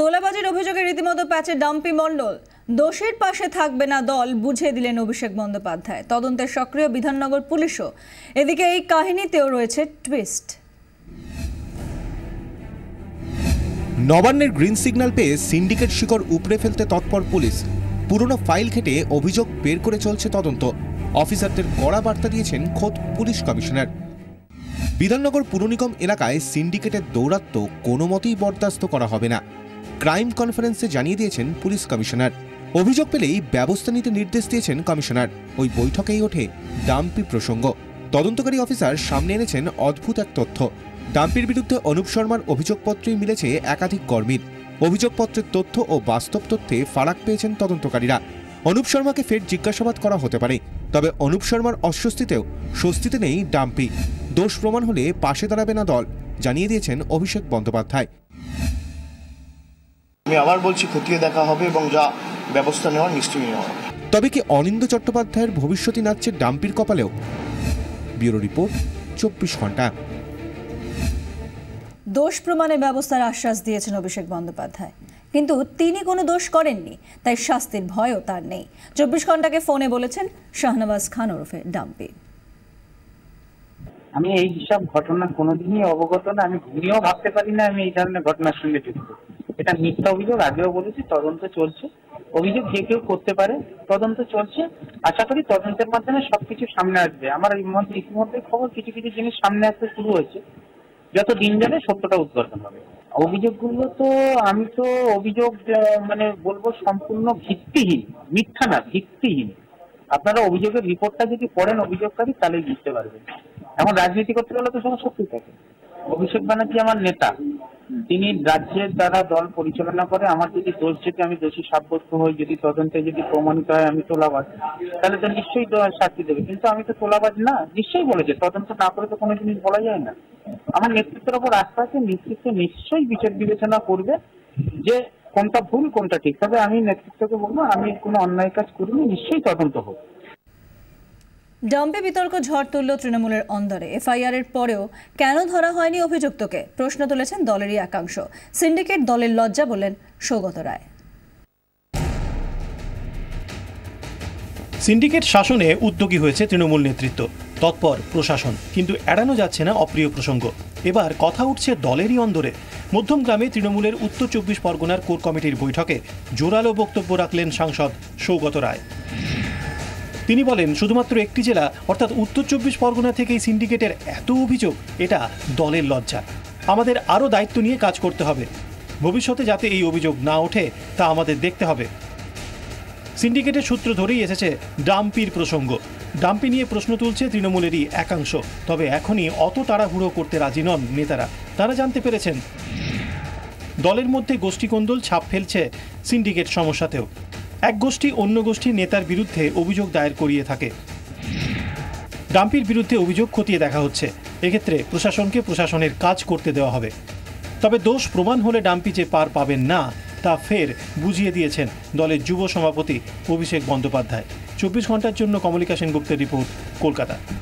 তোলাবাজির অভিযোগে রীতিমতো প্যাচে ডাম্পি মণ্ডল। দোষীর পাশে থাকবে না দল বুঝিয়ে দিলেন অভিষেক বন্দ্যোপাধ্যায়। তদন্তে সক্রিয় বিধাননগর পুলিশও। এদিকে এই কাহিনীতেও রয়েছে টুইস্ট। নবান্নের গ্রিন সিগন্যাল পেয়ে সিন্ডিকেট শিকড় উপড়ে ফেলতে তৎপর পুলিশ। পুরনো ফাইল ঘেটে অভিযোগ বের করে চলছে তদন্ত। অফিসারদের কড়া বার্তা দিয়েছেন খোদ পুলিশ কমিশনার। বিধাননগর পুর নিগম এলাকায় সিন্ডিকেটের দৌরাত্ম্য কোনো মতেই বরদাস্ত করা হবে না। ক্রাইম কনফারেন্সে জানিয়ে দিয়েছেন পুলিশ কমিশনার। অভিযোগ পেলেই ব্যবস্থা নিতে নির্দেশ দিয়েছেন কমিশনার। ওই বৈঠকেই ওঠে ডাম্পি প্রসঙ্গ। তদন্তকারী অফিসার সামনে এনেছেন অদ্ভুত এক তথ্য। ডাম্পির বিরুদ্ধে অনুপ শর্মার অভিযোগপত্রেই মিলেছে একাধিক কর্মীর। অভিযোগপত্রের তথ্য ও বাস্তব তথ্যে ফারাক পেয়েছেন তদন্তকারীরা। অনুপ শর্মাকে ফের জিজ্ঞাসাবাদ করা হতে পারে। তবে অনুপ শর্মার অস্বস্তিতেও স্বস্তিতে নেই ডাম্পি। দোষ প্রমাণ হলে পাশে দাঁড়াবে না দল, জানিয়ে দিয়েছেন অভিষেক বন্দ্যোপাধ্যায়। আমি আবার বলছি, খতিয়ে দেখা হবে এবং যা ব্যবস্থা নেওয়ার নিশ্চয়ই নেওয়া হবে। তবে কি অনিন্দ চট্টোপাধ্যায়ের ভবিষ্যৎই নাচছে ডাম্পির কপালেও? ব্যুরো রিপোর্ট, 24 ঘন্টা। দোষ প্রমাণে ব্যবস্থার আশ্বাস দিয়েছেন অভিষেক বন্দ্যোপাধ্যায়, কিন্তু তিনি কোনো দোষ করেননি, তাই শাস্তির ভয়ও তার নেই। 24 ঘন্টাকে ফোনে বলেছেন শাহনওয়াজ খান ওরফে ডাম্পি। আমি এই সব ঘটনা কোনোদিনই অবগত না, আমি ঘুমিয়েও ভাবতে পারি না আমি এই ধরনের ঘটনার সঙ্গে যুক্ত। এটা মিথ্যা অভিযোগ, আগেও বলেছি, তদন্ত চলছে। অভিযোগ যে কেউ করতে পারে, তদন্ত চলছে। আশা করি তদন্তের মাধ্যমে সবকিছু সামনে আসবে। আমার ইতিমধ্যে খবর কিছু কিছু জিনিস সামনে আসতে শুরু হয়েছে। যত দিন যাবে সত্যটা উদ্ঘাটন হবে। অভিযোগগুলো তো আমি তো অভিযোগ বলবো সম্পূর্ণ ভিত্তিহীন, মিথ্যা না, ভিত্তিহীন। আপনারা অভিযোগের রিপোর্টটা যদি পড়েন অভিযোগকারী, তাহলেই বুঝতে পারবেন। এখন রাজনীতি করতে গেলে তো সব সত্যি থাকে। অভিষেক ব্যানার্জি আমার নেতা, তিনি রাজ্যের দ্বারা দল পরিচালনা করে। আমার যদি আমি দোষী সাব্যস্ত হই, যদি তদন্তে যদি প্রমাণিত হয় আমি তোলাবাজ, তাহলে তো নিশ্চয়ই শাস্তি দেবে। কিন্তু আমি তো তোলাবাজ না, নিশ্চয়ই বলেছে। তদন্ত না করে তো কোনো জিনিস বলা যায় না। আমার নেতৃত্বের ওপর আস্থা আছে, নেতৃত্ব নিশ্চয়ই বিচার বিবেচনা করবে যে কোনটা ভুল কোনটা ঠিক। তবে আমি নেতৃত্বকে বলবো, আমি কোনো অন্যায় কাজ করিনি, নিশ্চয়ই তদন্ত হোক। ডাম্পে বিতর্ক ঝড় তুলল তৃণমূলের অন্দরে। এফআইআর এর পরেও কেন ধরা হয়নি অভিযুক্তকে প্রশ্ন তুলেছেন দলেরই একাংশ। সিন্ডিকেট দলের লজ্জা বললেন সৌগত রায়। সিন্ডিকেট শাসনে উদ্যোগী হয়েছে তৃণমূল নেতৃত্ব, তৎপর প্রশাসন, কিন্তু এড়ানো যাচ্ছে না অপ্রিয় প্রসঙ্গ। এবার কথা উঠছে দলেরই অন্দরে। মধ্যমগ্রামে তৃণমূলের উত্তর 24 পরগনার কোর কমিটির বৈঠকে জোরালো বক্তব্য রাখলেন সাংসদ সৌগত রায়। তিনি বলেন, শুধুমাত্র একটি জেলা অর্থাৎ উত্তর 24 পরগনা থেকেই সিন্ডিকেটের এত অভিযোগ, এটা দলের লজ্জা। আমাদের আরও দায়িত্ব নিয়ে কাজ করতে হবে। ভবিষ্যতে যাতে এই অভিযোগ না ওঠে তা আমাদের দেখতে হবে। সিন্ডিকেটের সূত্র ধরেই এসেছে ডাম্পির প্রসঙ্গ। ডাম্পি নিয়ে প্রশ্ন তুলছে তৃণমূলেরই একাংশ। তবে এখনই অত তাড়াহুড়ো করতে রাজি নন নেতারা। তারা জানতে পেরেছেন দলের মধ্যে গোষ্ঠীকোন্দল ছাপ ফেলছে সিন্ডিকেট সমস্যাতেও। এক গোষ্ঠী অন্য গোষ্ঠীর নেতার বিরুদ্ধে অভিযোগ দায়ের করিয়ে থাকে। ডাম্পির বিরুদ্ধে অভিযোগ খতিয়ে দেখা হচ্ছে। এক্ষেত্রে প্রশাসনকে প্রশাসনের কাজ করতে দেওয়া হবে। তবে দোষ প্রমাণ হলে ডাম্পি যে পার পাবেন না তা ফের বুঝিয়ে দিয়েছেন দলের যুব সভাপতি অভিষেক বন্দ্যোপাধ্যায়। 24 ঘন্টার জন্য কমলিকা সেনগুপ্তের রিপোর্ট, কলকাতা।